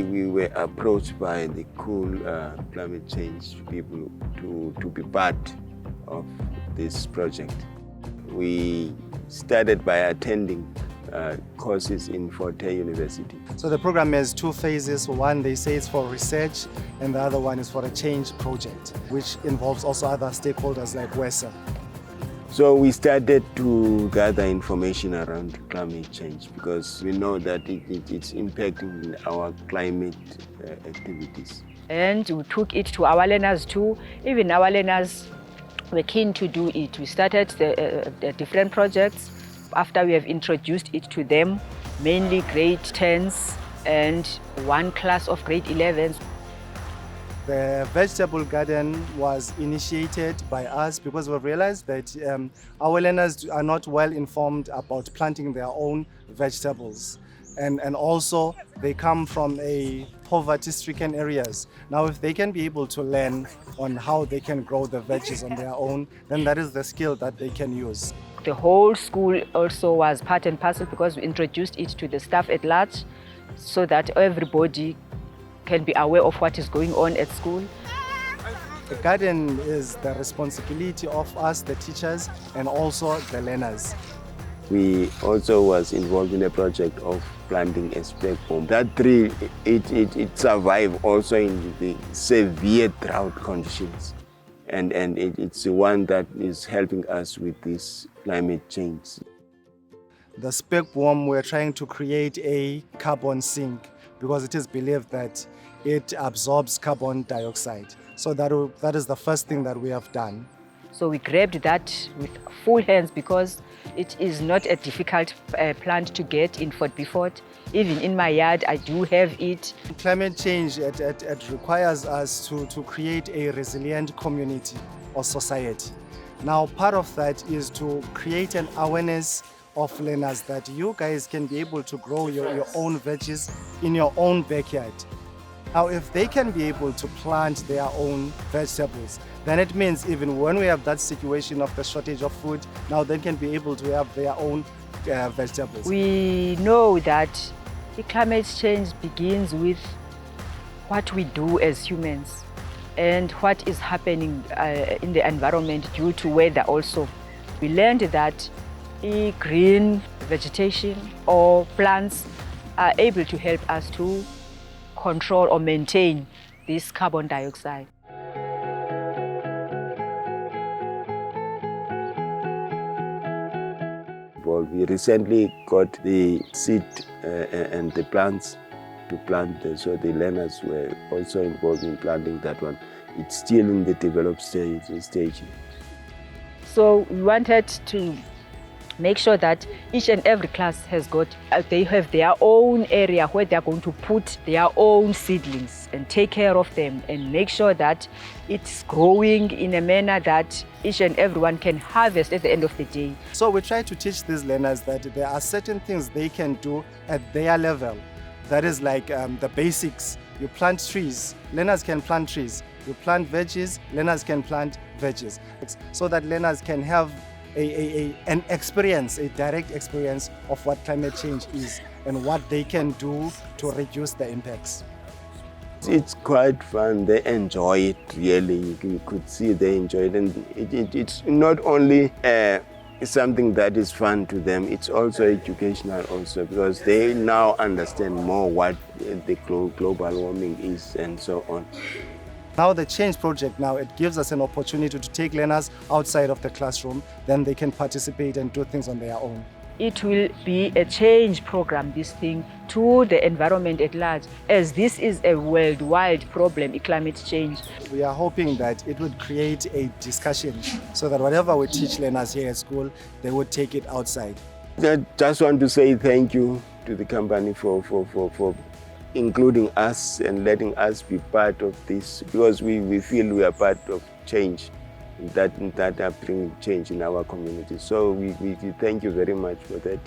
we were approached by the cool climate change people to be part of this project. We started by attending courses in Fort Hare University. So the program has two phases. One, they say it's for research, and the other one is for a change project, which involves also other stakeholders like WESA. So we started to gather information around climate change because we know that it's impacting our climate activities. And we took it to our learners too. Even our learners were keen to do it. We started the different projects after we have introduced it to them, mainly grade 10s and one class of grade 11s. The vegetable garden was initiated by us because we realized that our learners are not well informed about planting their own vegetables. And also they come from poverty-stricken areas. Now, if they can be able to learn on how they can grow the veggies on their own, then that is the skill that they can use. The whole school also was part and parcel because we introduced it to the staff at large so that everybody can be aware of what is going on at school. The garden is the responsibility of us, the teachers, and also the learners. We also was involved in a project of planting a spearheaded. That tree, it survived also in the severe drought conditions. And it's the one that is helping us with this climate change. The spearhead, we're trying to create a carbon sink because it is believed that it absorbs carbon dioxide. So that is the first thing that we have done. So we grabbed that with full hands because it is not a difficult plant to get in Fort Beaufort. Even in my yard, I do have it. Climate change, it requires us to create a resilient community or society. Now, part of that is to create an awareness of learners that you guys can be able to grow your own veggies in your own backyard. Now, if they can be able to plant their own vegetables, then it means even when we have that situation of the shortage of food, now they can be able to have their own vegetables. We know that the climate change begins with what we do as humans and what is happening in the environment due to weather also. We learned that green vegetation or plants are able to help us to control or maintain this carbon dioxide. Well, we recently got the seed and the plants to plant, so the learners were also involved in planting that one. It's still in the developed stage. So we wanted to make sure that each and every class has got, they have their own area where they're going to put their own seedlings and take care of them and make sure that it's growing in a manner that each and everyone can harvest at the end of the day. So we try to teach these learners that there are certain things they can do at their level. That is like the basics. You plant trees, learners can plant trees. You plant veggies, learners can plant veggies. So that learners can have an experience, a direct experience of what climate change is and what they can do to reduce the impacts. It's quite fun. They enjoy it, really. You could see they enjoy it. And it's not only something that is fun to them, it's also educational also because they now understand more what the global warming is and so on. Now the Change Project, it gives us an opportunity to take learners outside of the classroom, then they can participate and do things on their own. It will be a change program, this thing, to the environment at large, as this is a worldwide problem, climate change. We are hoping that it would create a discussion so that whatever we teach learners here at school, they would take it outside. I just want to say thank you to the company for including us and letting us be part of this because we feel we are part of change that are bringing change in our community. So we thank you very much for that.